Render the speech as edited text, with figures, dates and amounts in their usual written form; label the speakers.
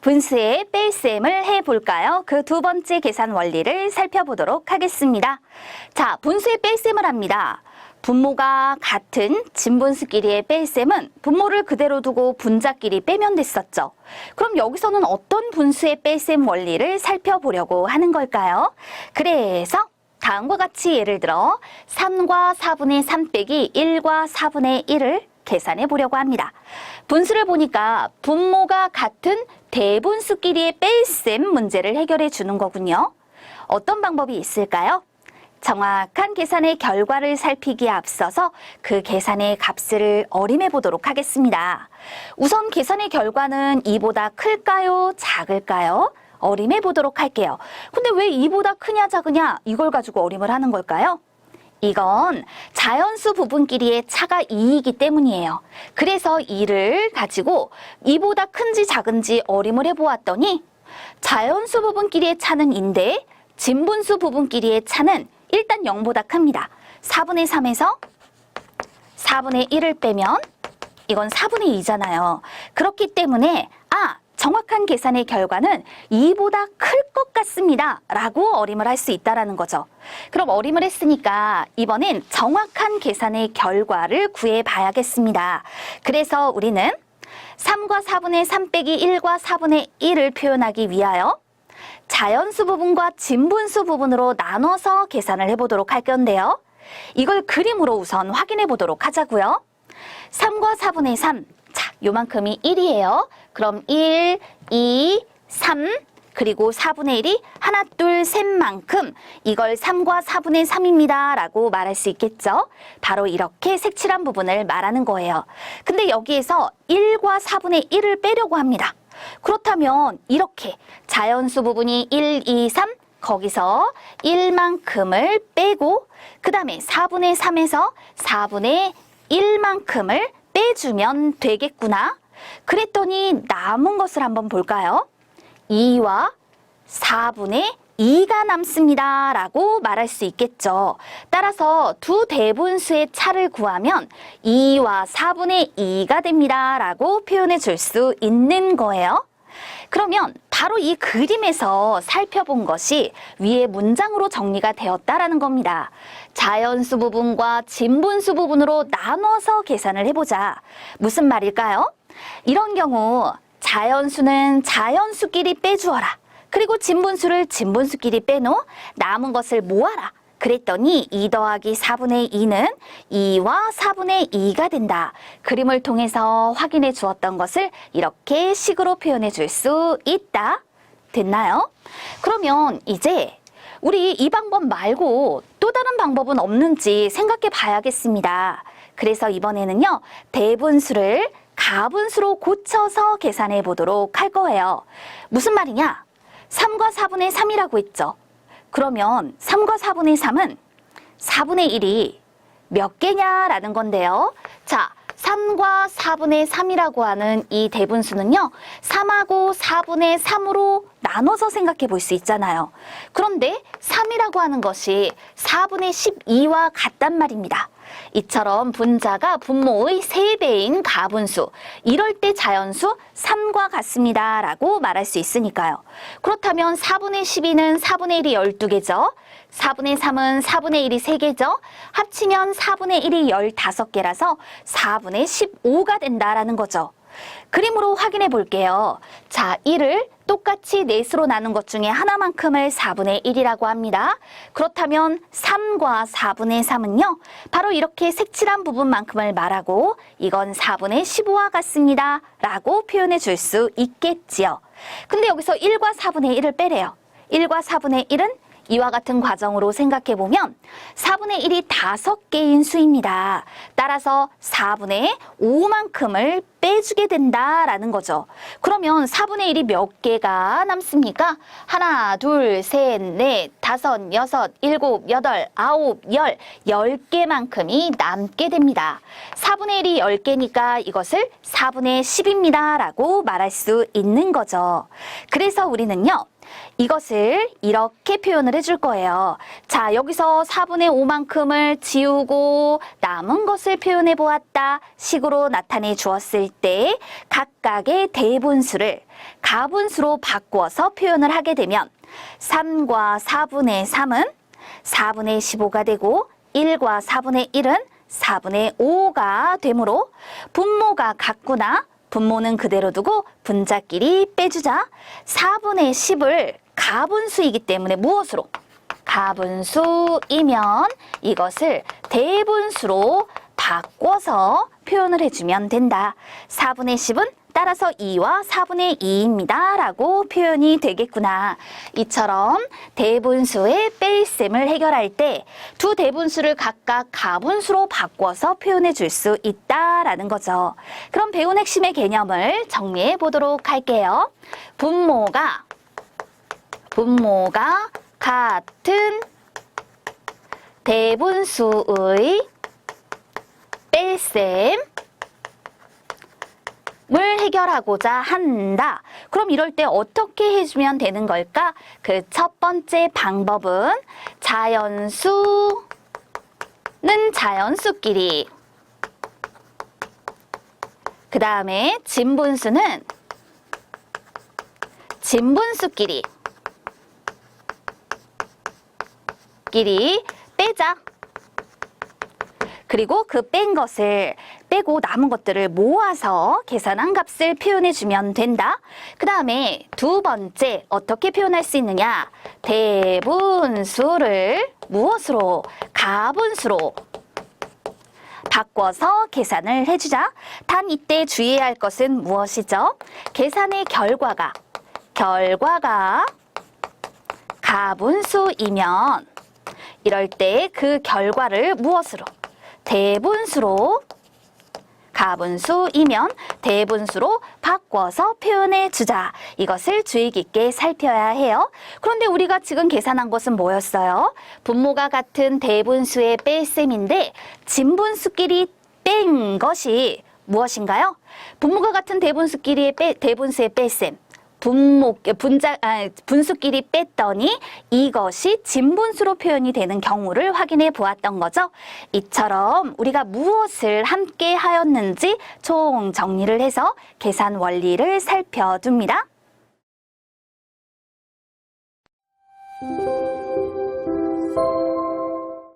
Speaker 1: 분수의 뺄셈을 해볼까요? 그 두 번째 계산 원리를 살펴보도록 하겠습니다. 자, 분수의 뺄셈을 합니다. 분모가 같은 진분수끼리의 뺄셈은 분모를 그대로 두고 분자끼리 빼면 됐었죠. 그럼 여기서는 어떤 분수의 뺄셈 원리를 살펴보려고 하는 걸까요? 그래서 다음과 같이 예를 들어 3과 4분의 3 빼기 1과 4분의 1을 계산해 보려고 합니다. 분수를 보니까 분모가 같은 대분수끼리의 뺄셈 문제를 해결해 주는 거군요. 어떤 방법이 있을까요? 정확한 계산의 결과를 살피기에 앞서서 그 계산의 값을 어림해 보도록 하겠습니다. 우선 계산의 결과는 2보다 클까요? 작을까요? 어림해 보도록 할게요. 근데 왜 2보다 크냐 작으냐 이걸 가지고 어림을 하는 걸까요? 이건 자연수 부분끼리의 차가 2이기 때문이에요. 그래서 2를 가지고 2보다 큰지 작은지 어림을 해보았더니 자연수 부분끼리의 차는 2인데 진분수 부분끼리의 차는 일단 0보다 큽니다. 4분의 3에서 4분의 1을 빼면 이건 4분의 2잖아요. 그렇기 때문에 정확한 계산의 결과는 2보다 클 것 같습니다 라고 어림을 할 수 있다는 거죠. 그럼 어림을 했으니까 이번엔 정확한 계산의 결과를 구해봐야겠습니다. 그래서 우리는 3과 4분의 3 빼기 1과 4분의 1을 표현하기 위하여 자연수 부분과 진분수 부분으로 나눠서 계산을 해보도록 할 건데요. 이걸 그림으로 우선 확인해 보도록 하자고요. 3과 4분의 3, 자, 요만큼이 1이에요. 그럼 1, 2, 3, 그리고 4분의 1이 하나, 둘, 셋만큼 이걸 3과 4분의 3입니다 라고 말할 수 있겠죠. 바로 이렇게 색칠한 부분을 말하는 거예요. 근데 여기에서 1과 4분의 1을 빼려고 합니다. 그렇다면 이렇게 자연수 부분이 1, 2, 3 거기서 1만큼을 빼고 그 다음에 4분의 3에서 4분의 1만큼을 빼주면 되겠구나. 그랬더니 남은 것을 한번 볼까요? 2와 4분의 2가 남습니다 라고 말할 수 있겠죠. 따라서 두 대분수의 차를 구하면 2와 4분의 2가 됩니다 라고 표현해 줄 수 있는 거예요. 그러면 바로 이 그림에서 살펴본 것이 위에 문장으로 정리가 되었다라는 겁니다. 자연수 부분과 진분수 부분으로 나눠서 계산을 해보자. 무슨 말일까요? 이런 경우 자연수는 자연수끼리 빼주어라. 그리고 진분수를 진분수끼리 빼놓 남은 것을 모아라. 그랬더니 2 더하기 4분의 2는 2와 4분의 2가 된다. 그림을 통해서 확인해 주었던 것을 이렇게 식으로 표현해 줄 수 있다. 됐나요? 그러면 이제 우리 이 방법 말고 또 다른 방법은 없는지 생각해 봐야겠습니다. 그래서 이번에는요, 대분수를 가분수로 고쳐서 계산해 보도록 할 거예요. 무슨 말이냐? 3과 4분의 3이라고 했죠. 그러면 3과 4분의 3은 4분의 1이 몇 개냐라는 건데요. 자, 3과 4분의 3이라고 하는 이 대분수는요. 3하고 4분의 3으로 나눠서 생각해 볼 수 있잖아요. 그런데 3이라고 하는 것이 4분의 12와 같단 말입니다. 이처럼 분자가 분모의 3배인 가분수, 이럴 때 자연수 3과 같습니다 라고 말할 수 있으니까요. 그렇다면 4분의 12는 4분의 1이 12개죠. 4분의 3은 4분의 1이 3개죠. 합치면 4분의 1이 15개라서 4분의 15가 된다라는 거죠. 그림으로 확인해 볼게요. 자, 1을 똑같이 넷으로 나눈 것 중에 하나만큼을 4분의 1이라고 합니다. 그렇다면 3과 4분의 3은요. 바로 이렇게 색칠한 부분만큼을 말하고 이건 4분의 15와 같습니다. 라고 표현해 줄 수 있겠지요. 근데 여기서 1과 4분의 1을 빼래요. 1과 4분의 1은 이와 같은 과정으로 생각해보면 4분의 1이 5개인 수입니다. 따라서 4분의 5만큼을 빼주게 된다라는 거죠. 그러면 4분의 1이 몇 개가 남습니까? 하나, 둘, 셋, 넷, 다섯, 여섯, 일곱, 여덟, 아홉, 10개만큼이 남게 됩니다. 4분의 1이 10개니까 이것을 4분의 10입니다 라고 말할 수 있는 거죠. 그래서 우리는요. 이것을 이렇게 표현을 해줄 거예요. 자, 여기서 4분의 5만큼을 지우고 남은 것을 표현해 보았다 식으로 나타내 주었을 때 각각의 대분수를 가분수로 바꾸어서 표현을 하게 되면 3과 4분의 3은 4분의 15가 되고 1과 4분의 1은 4분의 5가 되므로 분모가 같구나. 분모는 그대로 두고 분자끼리 빼주자. 4분의 10을 가분수이기 때문에 무엇으로? 가분수이면 이것을 대분수로 바꿔서 표현을 해주면 된다. 4분의 10은 따라서 2와 4분의 2입니다. 라고 표현이 되겠구나. 이처럼 대분수의 뺄셈을 해결할 때 두 대분수를 각각 가분수로 바꿔서 표현해 줄 수 있다라는 거죠. 그럼 배운 핵심의 개념을 정리해 보도록 할게요. 분모가 같은 대분수의 뺄셈 을 해결하고자 한다. 그럼 이럴 때 어떻게 해주면 되는 걸까? 그 첫 번째 방법은 자연수는 자연수끼리, 그 다음에 진분수는 진분수끼리 빼자. 그리고 그 뺀 것을 빼고 남은 것들을 모아서 계산한 값을 표현해주면 된다. 그 다음에 두 번째 어떻게 표현할 수 있느냐? 대분수를 무엇으로? 가분수로 바꿔서 계산을 해주자. 단 이때 주의해야 할 것은 무엇이죠? 계산의 결과가 가분수이면 이럴 때 그 결과를 무엇으로? 대분수로, 가분수이면 대분수로 바꿔서 표현해 주자. 이것을 주의 깊게 살펴야 해요. 그런데 우리가 지금 계산한 것은 뭐였어요? 분모가 같은 대분수의 뺄셈인데 진분수끼리 뺀 것이 무엇인가요? 분모가 같은 대분수의 뺄셈. 분수끼리 뺐더니 이것이 진분수로 표현이 되는 경우를 확인해 보았던 거죠. 이처럼 우리가 무엇을 함께 하였는지 총 정리를 해서 계산 원리를 살펴둡니다.